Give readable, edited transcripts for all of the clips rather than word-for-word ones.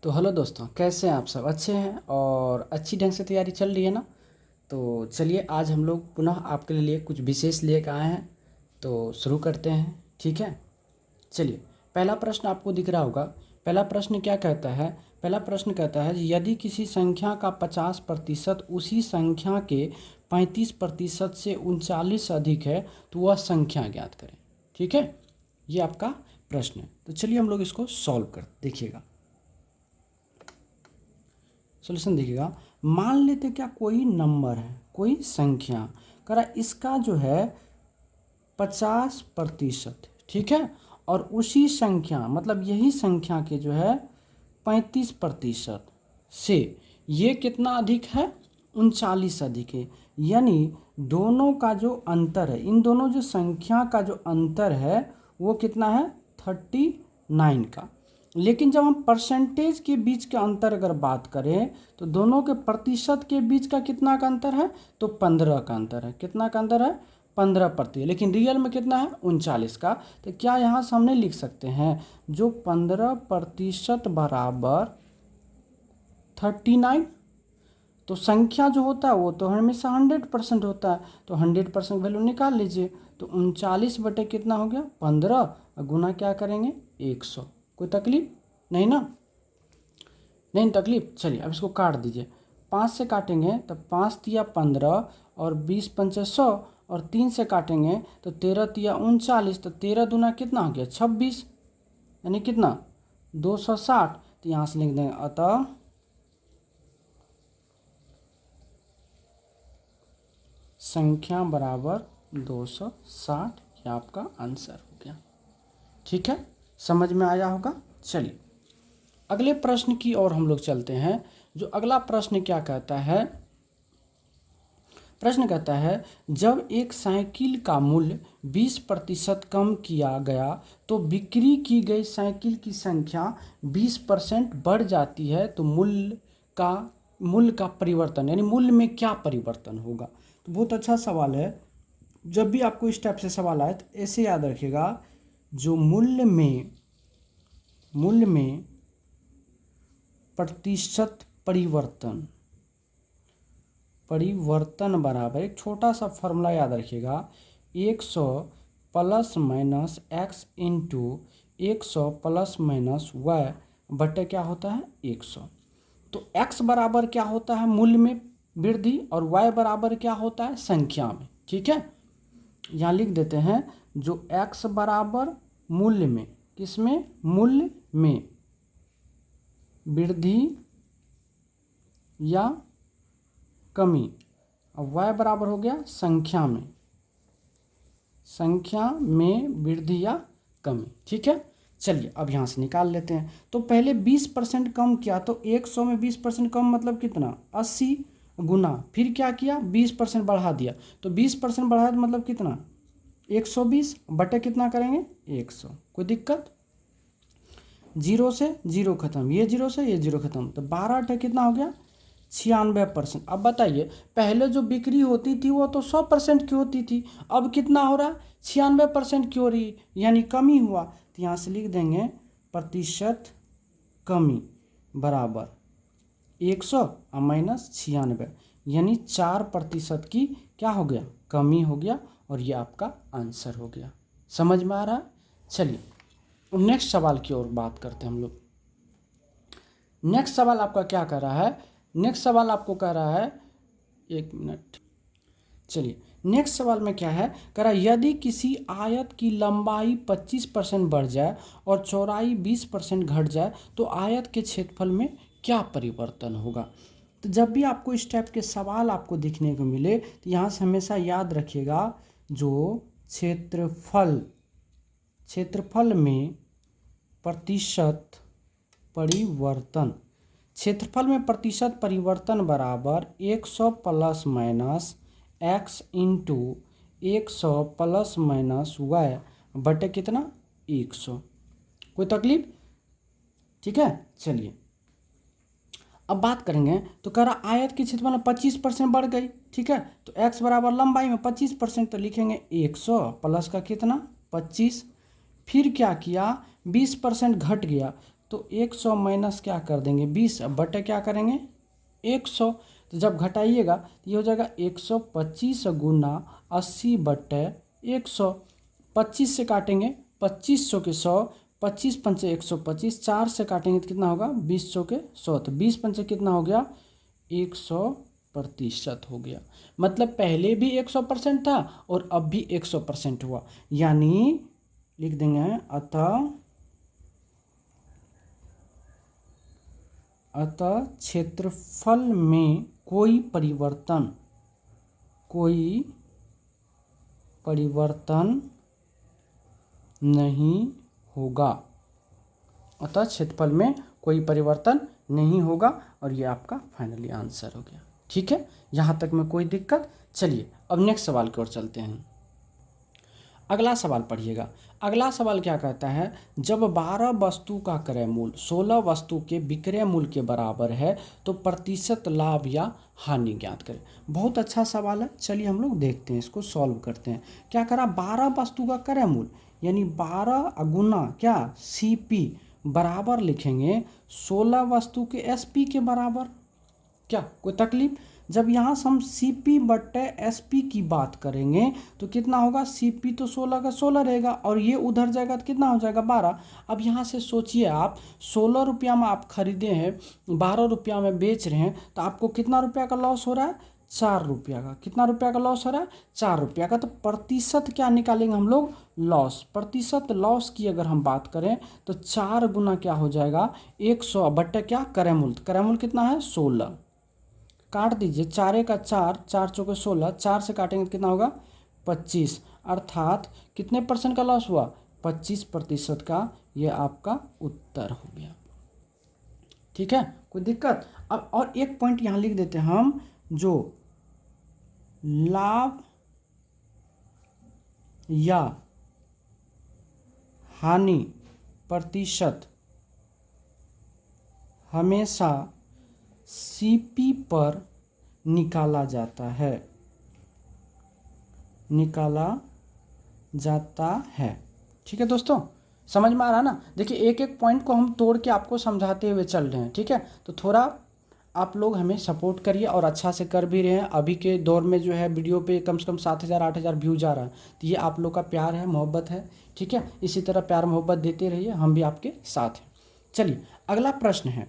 तो हेलो दोस्तों, कैसे हैं आप सब? अच्छे हैं और अच्छी ढंग से तैयारी चल रही है ना? तो चलिए आज हम लोग पुनः आपके लिए कुछ विशेष लेकर आए हैं। तो शुरू करते हैं, ठीक है? चलिए, पहला प्रश्न आपको दिख रहा होगा। पहला प्रश्न क्या कहता है? पहला प्रश्न कहता है यदि किसी संख्या का 50% उसी संख्या के 35% से 39 अधिक है तो वह संख्या ज्ञात करें। ठीक है, ये आपका प्रश्न है। तो चलिए हम लोग इसको सॉल्व कर देखिएगा। सॉल्यूशन देखिएगा। मान लेते क्या कोई नंबर है, कोई संख्या करा, इसका जो है 50%, ठीक है, और उसी संख्या मतलब यही संख्या के जो है 35% से ये कितना अधिक है? 39 अधिक है। यानी दोनों का जो अंतर है, इन दोनों जो संख्या का जो अंतर है वो कितना है? 39 का। लेकिन जब हम परसेंटेज के बीच के अंतर अगर बात करें तो दोनों के प्रतिशत के बीच का कितना का अंतर है? तो 15 का अंतर है। कितना का अंतर है? 15%। लेकिन रियल में कितना है? 39 का। तो क्या यहाँ से हमने लिख सकते हैं जो 15% बराबर 39? तो संख्या जो होता है वो तो हमेशा 100% होता है, तो 100% वैल्यू निकाल लीजिए। तो 39 बटे कितना हो गया? 15, और गुना क्या करेंगे? 100। कोई तकलीफ नहीं ना? नहीं तकलीफ। चलिए अब इसको काट दीजिए। 5 से काटेंगे तो 5 तिया 15 और 20 पंचे 100, और 3 से काटेंगे तो 13 तिया 39, तो 13 दूना कितना हो गया? 26, यानी कितना? 260। तो यहाँ से लिख देंगे अतः संख्या बराबर 260। ये आपका आंसर हो गया। ठीक है, समझ में आया होगा। चलिए अगले प्रश्न की ओर हम लोग चलते हैं। जो अगला प्रश्न क्या कहता है? प्रश्न कहता है जब एक साइकिल का मूल्य 20% कम किया गया तो बिक्री की गई साइकिल की संख्या 20% बढ़ जाती है, तो मूल्य का परिवर्तन यानी मूल्य में क्या परिवर्तन होगा? तो बहुत अच्छा सवाल है। जब भी आपको इस टाइप से सवाल आए तो ऐसे याद रखिएगा, जो मूल्य में प्रतिशत परिवर्तन बराबर, एक छोटा सा फॉर्मूला याद रखिएगा, 100 plus minus X into 100 plus minus Y बटे क्या होता है? 100। तो x बराबर क्या होता है? मूल्य में वृद्धि, और y बराबर क्या होता है? संख्या में। ठीक है, यहाँ लिख देते हैं जो x बराबर मूल्य में, किसमें? मूल्य में वृद्धि या कमी, और y बराबर हो गया संख्या में वृद्धि या कमी। ठीक है, चलिए अब यहाँ से निकाल लेते हैं। तो पहले 20% कम किया, तो 100 में 20% कम मतलब कितना? 80 गुना, फिर क्या किया? 20% बढ़ा दिया, तो 20% बढ़ाया तो मतलब कितना? 120 बटे कितना करेंगे? 100। कोई दिक्कत? 0 से 0 खत्म, ये 0 से ये 0 खत्म, तो 12 कितना हो गया? 96%। अब बताइए, पहले जो बिक्री होती थी वो तो 100% की होती थी, अब कितना हो रहा? 96% की हो रही, यानी कमी हुआ। तो यहाँ से लिख देंगे प्रतिशत कमी बराबर 100 और माइनस 96, यानी 4% की क्या हो गया? कमी हो गया, और ये आपका आंसर हो गया। समझ में आ रहा है? चलिए नेक्स्ट सवाल की ओर बात करते हैं हम लोग। नेक्स्ट सवाल आपका क्या कर रहा है? नेक्स्ट सवाल आपको कह रहा है, एक मिनट, चलिए नेक्स्ट सवाल में क्या है? कह रहा है यदि किसी आयत की लंबाई 25% बढ़ जाए और चौड़ाई 20% घट जाए तो आयत के क्षेत्रफल में क्या परिवर्तन होगा? तो जब भी आपको इस टाइप के सवाल आपको दिखने को मिले तो यहाँ से हमेशा याद रखिएगा, जो क्षेत्रफल में प्रतिशत परिवर्तन, क्षेत्रफल में प्रतिशत परिवर्तन बराबर 100 plus minus X into 100 plus minus Y बटे कितना? 100। कोई तकलीफ? ठीक है, चलिए अब बात करेंगे। तो कह रहा आयत की क्षेत्रफल में 25% बढ़ गई, ठीक है, तो x बराबर लंबाई में 25%, तो लिखेंगे 100 प्लस का कितना? 25। फिर क्या किया? 20% घट गया, तो 100 माइनस क्या कर देंगे 20, अब बटे क्या करेंगे 100। तो जब घटाइएगा तो ये हो जाएगा 125 गुना 80 बटे 100। 25 से काटेंगे 2500 के 100, 25 पंचे 125, 4 से काटेंगे तो कितना होगा 20 के 100, तो 20 पंचे कितना हो गया 100% हो गया। मतलब पहले भी 100% था और अब भी 100% हुआ, यानी लिख देंगे अतः क्षेत्रफल में कोई परिवर्तन नहीं होगा। अतः क्षेत्रफल में कोई परिवर्तन नहीं होगा, और ये आपका फाइनली आंसर हो गया। ठीक है, यहाँ तक में कोई दिक्कत। चलिए अब नेक्स्ट सवाल की ओर चलते हैं। अगला सवाल पढ़िएगा। अगला सवाल क्या कहता है, जब 12 वस्तु का क्रय मूल्य 16 वस्तु के विक्रय मूल्य के बराबर है तो प्रतिशत लाभ या हानि ज्ञात करें। बहुत अच्छा सवाल है, चलिए हम लोग देखते हैं, इसको सॉल्व करते हैं। क्या करा, 12 वस्तु का क्रय मूल्य यानी 12 गुना क्या CP बराबर लिखेंगे 16 वस्तु के SP के बराबर। क्या कोई तकलीफ? जब यहाँ से हम CP बट्टे SP की बात करेंगे तो कितना होगा, CP तो 16 का 16 रहेगा और ये उधर जाएगा तो कितना हो जाएगा 12। अब यहाँ से सोचिए, आप 16 रुपया में आप खरीदे हैं, 12 रुपया में बेच रहे हैं, तो आपको कितना रुपया का लॉस हो रहा है, 4 रुपया का। कितना रुपया का लॉस हो रहा है, 4 रुपया का। तो प्रतिशत क्या निकालेंगे हम लोग, लॉस। प्रतिशत लॉस की अगर हम बात करें तो 4 गुना क्या हो जाएगा 100 बट्टे क्या क्रय मूल्य। क्रय मूल्य कितना है 16, काट दीजिए, 4 का 4, 4 चौके 16, 4 से काटेंगे तो कितना होगा 25, अर्थात कितने % का लॉस हुआ 25% का। ये आपका उत्तर हो गया। ठीक है, कोई दिक्कत? अब और एक पॉइंट यहाँ लिख देते हैं हम, जो लाभ या हानि प्रतिशत हमेशा CP पर निकाला जाता है, ठीक है दोस्तों, समझ में आ रहा ना। देखिए एक एक पॉइंट को हम तोड़ के आपको समझाते हुए चल रहे हैं। ठीक है, तो थोड़ा आप लोग हमें सपोर्ट करिए, और अच्छा से कर भी रहे हैं। अभी के दौर में जो है वीडियो पे कम से कम 7,000 8,000 व्यूज आ रहा है, तो ये आप लोग का प्यार है, मोहब्बत है। ठीक है, इसी तरह प्यार मोहब्बत देते रहिए, हम भी आपके साथ हैं। चलिए अगला प्रश्न है।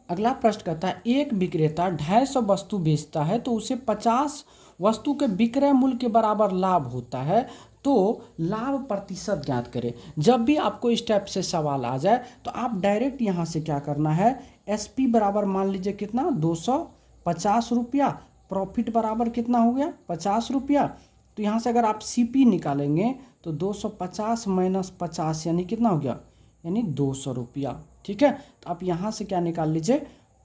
अगला प्रश्न कहता है, एक विक्रेता 250 वस्तु बेचता है तो उसे 50 वस्तु के विक्रय मूल्य के बराबर लाभ होता है, तो लाभ प्रतिशत ज्ञात करें। जब भी आपको इस टाइप से सवाल आ जाए तो आप डायरेक्ट यहाँ से क्या करना है, SP बराबर मान लीजिए कितना 250 रुपया, प्रॉफिट बराबर कितना हो गया 50 रुपया। तो यहाँ से अगर आप CP निकालेंगे तो 250 माइनस 50 यानी कितना हो गया, यानी 200 रुपया। ठीक है, तो आप यहाँ से क्या निकाल लीजिए,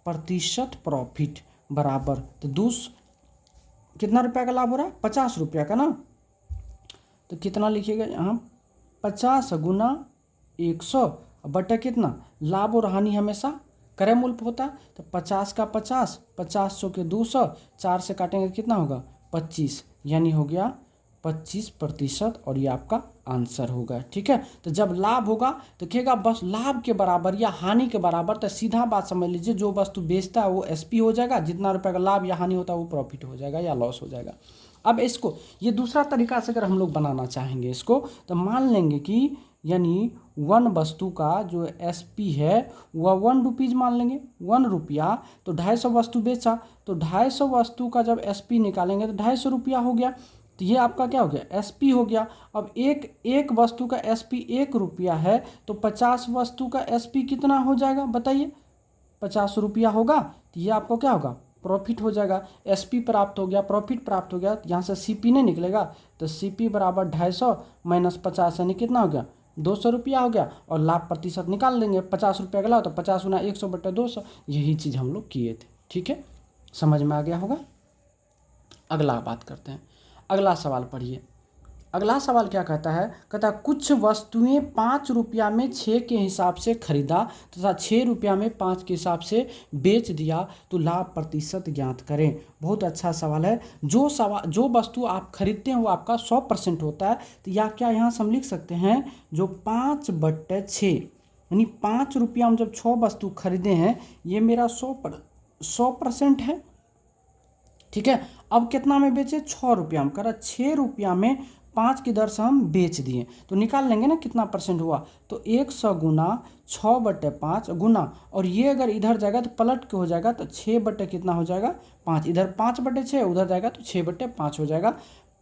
प्रतिशत प्रॉफिट बराबर, तो कितना रुपया का लाभ हो रहा है 50 रुपया का ना, तो कितना लिखिएगा यहाँ 50 गुना 100 बटे कितना, लाभ और हानि हमेशा क्रय मूल्य पे होता है, तो 50 का 50, 50 के 200, 4 से काटेंगे कितना होगा 25, यानी हो गया 25%, और ये आपका आंसर होगा। ठीक है, तो जब लाभ होगा तो देखिएगा बस लाभ के बराबर या हानि के बराबर, तो सीधा बात समझ लीजिए, जो वस्तु बेचता है वो SP हो जाएगा, जितना रुपये का लाभ या हानि होता है वो प्रॉफिट हो जाएगा या लॉस हो जाएगा। अब इसको ये दूसरा तरीका से अगर हम लोग बनाना चाहेंगे इसको, तो मान लेंगे कि यानी 1 वस्तु का जो SP है वह 1 रुपीज़ मान लेंगे, 1 रुपया, तो 250 वस्तु बेचा, तो 250 वस्तु का जब SP निकालेंगे तो 250 रुपया हो गया, तो ये आपका क्या हो गया SP हो गया। अब एक वस्तु का SP 1 रुपया है, तो 50 वस्तु का SP कितना हो जाएगा बताइए, 50 रुपया होगा, तो ये आपको क्या होगा प्रॉफिट हो जाएगा। SP प्राप्त हो गया, प्रॉफिट प्राप्त हो गया, तो यहाँ से CP नहीं निकलेगा, तो CP बराबर 250 माइनस 50 यानी कितना हो गया 200 रुपया हो गया, और लाभ प्रतिशत निकाल लेंगे, 50 रुपया का लाभ तो 50 गुना 100 बटे 200, यही चीज़ हम लोग किए थे। ठीक है, समझ में आ गया होगा। अगला बात करते हैं, अगला सवाल पढ़िए। अगला सवाल क्या कहता है, कहता है कुछ वस्तुएं 5 रुपया में 6 के हिसाब से खरीदा तथा 6 रुपया में 5 के हिसाब से बेच दिया, तो लाभ प्रतिशत ज्ञात करें। बहुत अच्छा सवाल है। जो वस्तु आप खरीदते हैं वो आपका 100% होता है, तो या क्या यहाँ से हम लिख सकते हैं, जो 5/6 यानी 5 रुपया हम जब 6 वस्तु खरीदे हैं, ये मेरा 100% है। ठीक है, अब कितना में बेचे, 6 रुपया हम करा, 6 रुपया में 5 की दर से हम बेच दिए, तो निकाल लेंगे ना कितना परसेंट हुआ। तो 100 गुना 6/5 गुना, और ये अगर इधर जाएगा तो पलट के हो जाएगा, तो 6 बटे कितना हो जाएगा, 5। इधर 5/6, उधर जाएगा तो 6/5 हो जाएगा।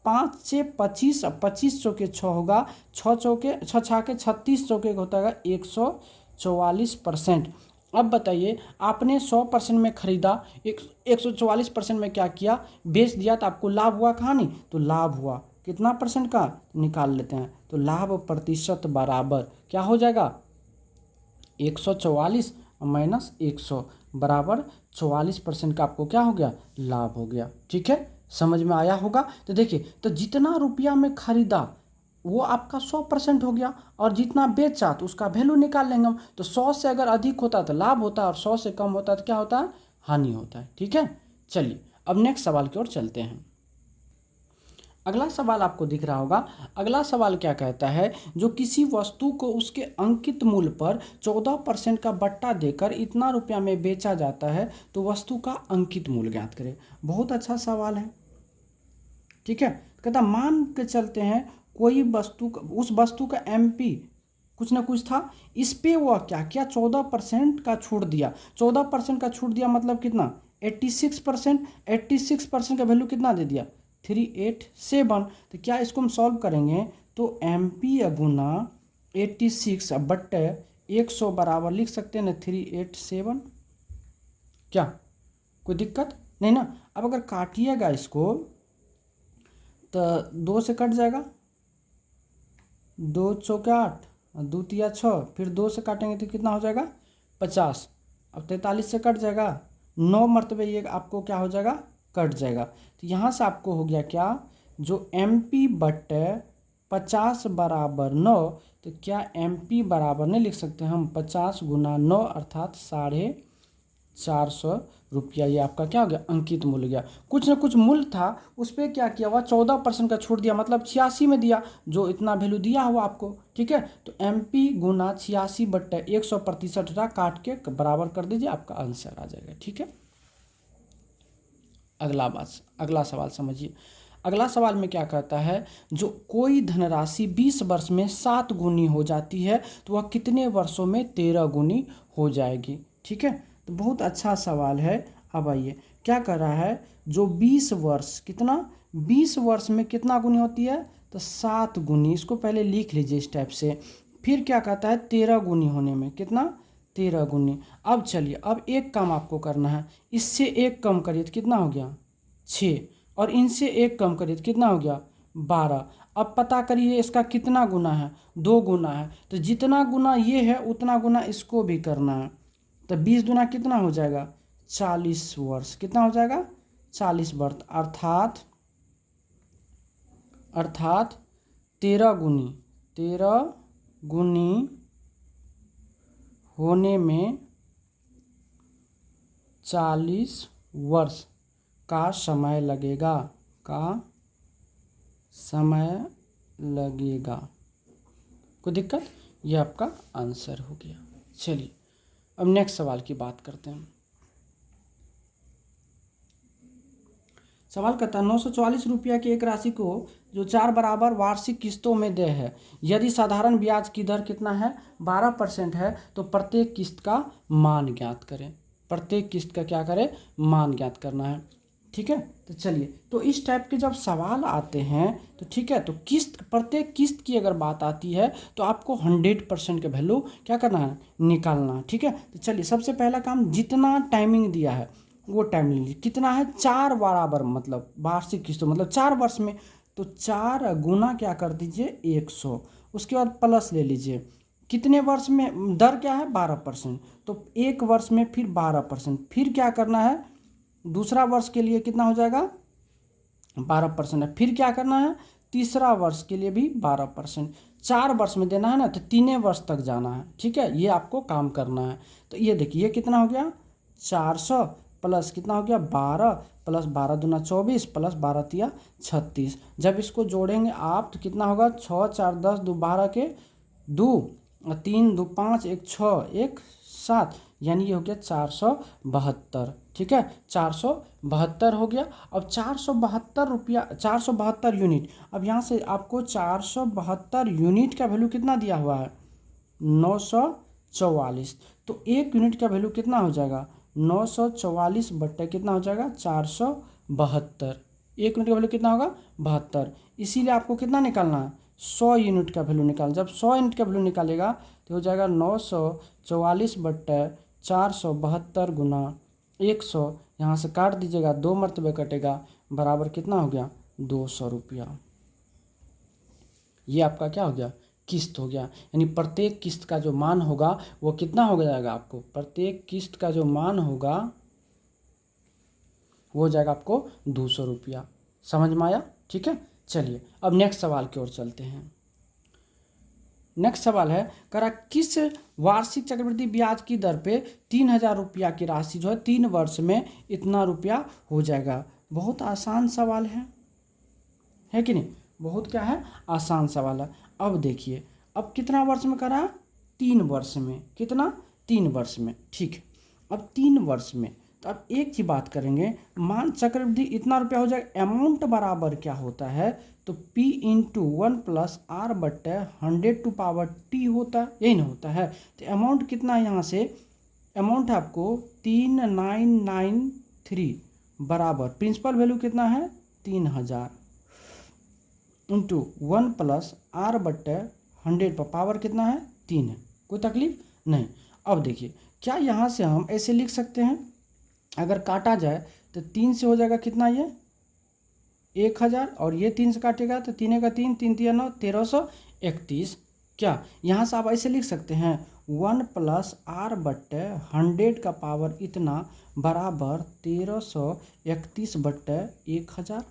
5 से 25, अब 25 चौके 6 होगा, 6 चौके 6 छाके 36 चौके होता है 144%। अब बताइए, आपने 100% में खरीदा, 144% में क्या किया, बेच दिया, तो आपको लाभ हुआ कहाँ, नहीं तो लाभ हुआ कितना परसेंट का, निकाल लेते हैं। तो लाभ प्रतिशत बराबर क्या हो जाएगा, 144 माइनस 100 बराबर 44% का आपको क्या हो गया, लाभ हो गया। ठीक है, समझ में आया होगा। तो देखिए, तो जितना रुपया में खरीदा वो आपका 100% हो गया, और जितना बेचा तो उसका वैल्यू निकाल लेंगे हम। तो 100 से अगर अधिक होता है तो लाभ होता है, और 100 से कम होता है तो क्या होता है, हानि होता है। ठीक है, चलिए अब नेक्स्ट सवाल की ओर चलते हैं। अगला सवाल आपको दिख रहा होगा। अगला सवाल क्या कहता है, जो किसी वस्तु को उसके अंकित मूल्य पर 14% का बट्टा देकर इतना रुपया में बेचा जाता है, तो वस्तु का अंकित मूल्य ज्ञात करें। बहुत अच्छा सवाल है। ठीक है, कहता मान के चलते हैं कोई वस्तु, उस वस्तु का MP कुछ ना कुछ था, इस पे वह क्या किया, 14% का छूट दिया। 14% का छूट दिया मतलब कितना, 86%। 86% का वैल्यू कितना दे दिया, 387। तो क्या इसको हम सॉल्व करेंगे, तो MP गुना 86/100 बराबर लिख सकते हैं ना 387। क्या कोई दिक्कत नहीं ना। अब अगर काटिएगा इसको तो 2 से कट जाएगा, 2 चौके 8, 2 तिया 6, फिर 2 से काटेंगे तो कितना हो जाएगा, 50। अब 43 से कट जाएगा, 9 मरतबे ये आपको क्या हो जाएगा, कट जाएगा। तो यहाँ से आपको हो गया क्या, जो MP/50 बराबर 9, तो क्या MP बराबर नहीं लिख सकते हम 50 गुना 9 अर्थात 450 रुपया। ये आपका क्या हो गया, अंकित मूल्य गया। कुछ ना कुछ मूल्य था, उस पर क्या किया हुआ, 14% का छूट दिया, मतलब 86 में दिया, जो इतना वैल्यू दिया हुआ आपको। ठीक है, तो MP गुना 86/100% काट के बराबर कर दीजिए, आपका आंसर आ जाएगा। ठीक है, अगला सवाल समझिए। अगला सवाल में क्या कहता है, जो कोई धनराशि 20 वर्ष में 7 गुनी हो जाती है, तो वह कितने वर्षों में 13 गुनी हो जाएगी। ठीक है, तो बहुत अच्छा सवाल है। अब आइए, क्या कर रहा है, जो 20 वर्ष कितना, 20 वर्ष में कितना गुनी होती है, तो 7 गुनी। इसको पहले लिख लीजिए इस टाइप से। फिर क्या कहता है, 13 गुनी होने में कितना, 13 गुनी। अब चलिए, अब एक काम आपको करना है, इससे एक कम करिए तो कितना हो गया, 6, और इनसे एक कम करिए तो कितना हो गया, 12। अब पता करिए इसका कितना गुना है, 2 गुना है। तो जितना गुना ये है उतना गुना इसको भी करना है। तो 20 गुना कितना हो जाएगा, 40 वर्ष। कितना हो जाएगा, 40 वर्ष, अर्थात 13 गुनी होने में 40 वर्ष का समय लगेगा। कोई दिक्कत, ये आपका आंसर हो गया। चलिए अब नेक्स्ट सवाल की बात करते हैं। सवाल कहता है, 944 रुपया की एक राशि को जो 4 बराबर वार्षिक किस्तों में दे है, यदि साधारण ब्याज की दर कितना है, 12% है, तो प्रत्येक किस्त का मान ज्ञात करें। प्रत्येक किस्त का क्या करें, मान ज्ञात करना है। ठीक है, तो चलिए, तो इस टाइप के जब सवाल आते हैं तो ठीक है, तो प्रत्येक किस्त की अगर बात आती है तो आपको 100% का वैल्यू क्या करना है, निकालना। ठीक है, तो चलिए, सबसे पहला काम, जितना टाइमिंग दिया है वो टाइम ले लीजिए। कितना है, 4 बराबर, मतलब वार्षिक किस्तों मतलब 4 वर्ष में, तो 4 गुना क्या कर दीजिए, 100। उसके बाद प्लस ले लीजिए, कितने वर्ष में, दर क्या है, 12%, तो 1 वर्ष में फिर 12%, फिर क्या करना है, दूसरा वर्ष के लिए कितना हो जाएगा, 12% है, फिर क्या करना है, तीसरा वर्ष के लिए भी 12%। 4 वर्ष में देना है ना, तो 3 वर्ष तक जाना है। ठीक है, ये आपको काम करना है। तो ये देखिए, ये कितना हो गया, 400 प्लस कितना हो गया, 12 प्लस 12 दूना 24 प्लस 12 तिया 36। जब इसको जोड़ेंगे आप तो कितना होगा, 6 4 10 2 12 के 2 3 2 5 1 6 1 7, यानी ये हो गया 472। ठीक है, 472 हो गया। अब 472 रुपया, 472 यूनिट। अब यहाँ से आपको 472 यूनिट का वैल्यू कितना दिया हुआ है, 944। तो एक यूनिट का वैल्यू कितना हो जाएगा, 944 बट्टे कितना हो जाएगा, 472। एक यूनिट का वैल्यू कितना होगा, 72। इसीलिए आपको कितना निकालना है, 100 यूनिट का वैल्यू निकाल। जब 100 यूनिट का वैल्यू निकालेगा तो हो जाएगा 944 बट्टे 472 गुना 100। यहाँ से काट दीजिएगा, 2 मरतबे कटेगा, बराबर कितना हो गया, 200 रुपया। ये आपका क्या हो गया, किस्त हो गया। यानी प्रत्येक किस्त का जो मान होगा वो कितना हो जाएगा आपको, प्रत्येक किस्त का जो मान होगा वो हो जाएगा आपको 200 रुपया। समझ में आया? ठीक है, चलिए अब नेक्स्ट सवाल की ओर चलते हैं। नेक्स्ट सवाल है, करा किस वार्षिक चक्रवृद्धि ब्याज की दर पे 3000 रुपया की राशि जो है 3 वर्ष में इतना रुपया हो जाएगा। बहुत आसान सवाल है कि नहीं, बहुत क्या है, आसान सवाल है। अब देखिए, अब कितना वर्ष में करा, 3 वर्ष में। कितना, 3 वर्ष में। ठीक है, अब 3 वर्ष में तो अब एक ही बात करेंगे, मान चक्रवृद्धि इतना रुपया हो जाएगा, अमाउंट बराबर क्या होता है, तो P इंटू 1 प्लस आर बट्टे 100 टू पावर T होता है, यही ना होता है। तो अमाउंट कितना है, यहाँ से अमाउंट है आपको 3993 बराबर प्रिंसिपल वैल्यू कितना है 3000 इंटू 1 प्लस आर बट्टे 100 पर पावर कितना है 3 है। कोई तकलीफ नहीं। अब देखिए, क्या यहाँ से हम ऐसे लिख सकते हैं, अगर काटा जाए तो 3 से हो जाएगा कितना, ये 1000, और ये 3 से काटेगा तो 3 का 3, 3 3 9, 1331। क्या यहाँ से आप ऐसे लिख सकते हैं, 1 प्लस आर बट्टे 100 का पावर इतना बराबर 1331 बट्टे 1000।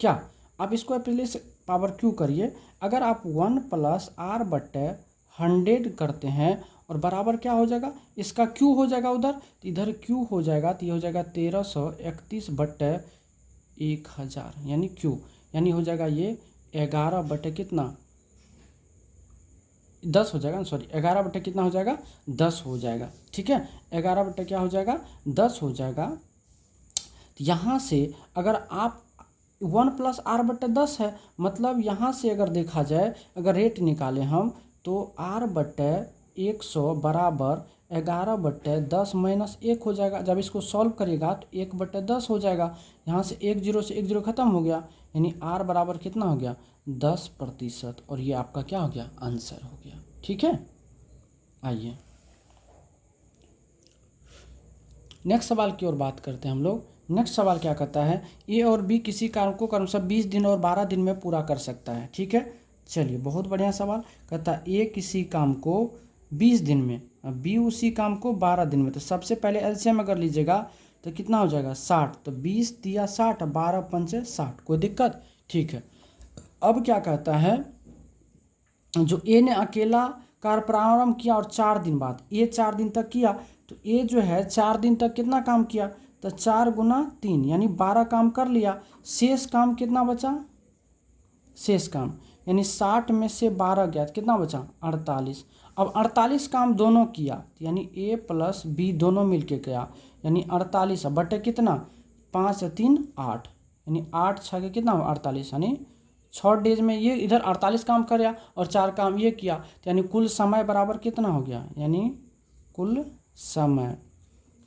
क्या आप इसको पहले से पावर क्यू करिए। अगर आप 1 प्लस आर बट्टे 100 करते हैं और बराबर क्या हो जाएगा, इसका क्यू हो जाएगा उधर, तो इधर क्यू हो जाएगा, तो ये हो जाएगा 1331 बट्टे 1000, यानी क्यू, यानी हो जाएगा ये 11 बट्टे कितना 10 हो जाएगा, सॉरी 11 बट्टे कितना हो जाएगा 10 हो जाएगा। ठीक है, 11 बट्टे क्या हो जाएगा 10 हो जाएगा। तो यहाँ से अगर आप 1 प्लस आर बट्टे 10 है, मतलब यहाँ से अगर देखा जाए, अगर रेट निकालें हम, तो आर बट्टे 100 बराबर 11 बट्टे 10 माइनस 1 हो जाएगा। जब इसको सॉल्व करिएगा तो 1 बट्टे 10 हो जाएगा। यहाँ से 1 जीरो से 1 जीरो खत्म हो गया, यानी आर बराबर कितना हो गया 10%, और ये आपका क्या हो गया, आंसर हो गया। ठीक है, आइए नेक्स्ट सवाल की ओर बात करते हैं हम लोग। नेक्स्ट सवाल क्या कहता है, ए और बी किसी काम को क्रमशः 20 दिन और 12 दिन में पूरा कर सकता है। ठीक है, चलिए बहुत बढ़िया सवाल। कहता है ए किसी काम को 20 दिन में, बी उसी काम को 12 दिन में। तो सबसे पहले एलसीएम अगर लीजिएगा तो कितना हो जाएगा 60, तो 20 दिया 60, 12 पंचे 60, कोई दिक्कत। ठीक है, अब क्या कहता है, जो ए ने अकेला कार्य प्रारंभ किया और 4 दिन बाद, ए 4 दिन तक किया, तो ए जो है 4 दिन तक कितना काम किया, तो 4 गुना 3 यानी 12 काम कर लिया। शेष काम कितना बचा, शेष काम यानी 60 में से 12 गया तो कितना बचा 48। अब 48 काम दोनों किया, यानी ए प्लस बी दोनों मिलके किया, यानी 48 बटे कितना 5 3 8, यानी 8 6 के कितना 48, यानी 6 डेज में ये इधर 48 काम कराया और 4 काम ये किया, तो यानी कुल समय बराबर कितना हो गया, यानी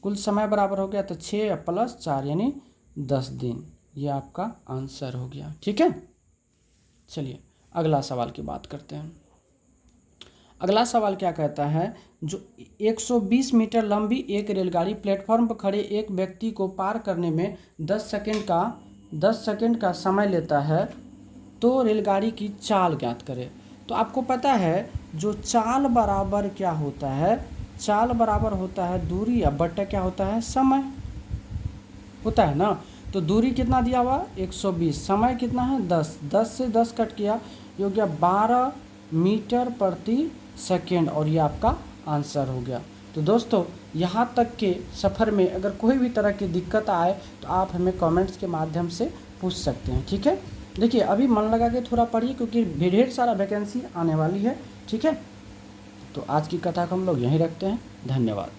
कुल समय बराबर हो गया तो 6 प्लस 4 यानी 10 दिन। ये आपका आंसर हो गया। ठीक है, चलिए अगला सवाल की बात करते हैं। अगला सवाल क्या कहता है, जो 120 मीटर लंबी एक रेलगाड़ी प्लेटफॉर्म पर खड़े एक व्यक्ति को पार करने में 10 सेकंड का समय लेता है, तो रेलगाड़ी की चाल ज्ञात करें। तो आपको पता है जो चाल बराबर क्या होता है, चाल बराबर होता है दूरी अब बट्टा क्या होता है समय होता है ना। तो दूरी कितना दिया हुआ 120, समय कितना है 10, 10 से 10 कट किया, ये हो गया 12 मीटर प्रति सेकेंड, और ये आपका आंसर हो गया। तो दोस्तों यहाँ तक के सफ़र में अगर कोई भी तरह की दिक्कत आए तो आप हमें कमेंट्स के माध्यम से पूछ सकते हैं। ठीक है, देखिए अभी मन लगा के थोड़ा पढ़िए क्योंकि ढेर सारा वैकेंसी आने वाली है। ठीक है। तो आज की कथा को हम लोग यहीं रखते हैं। धन्यवाद।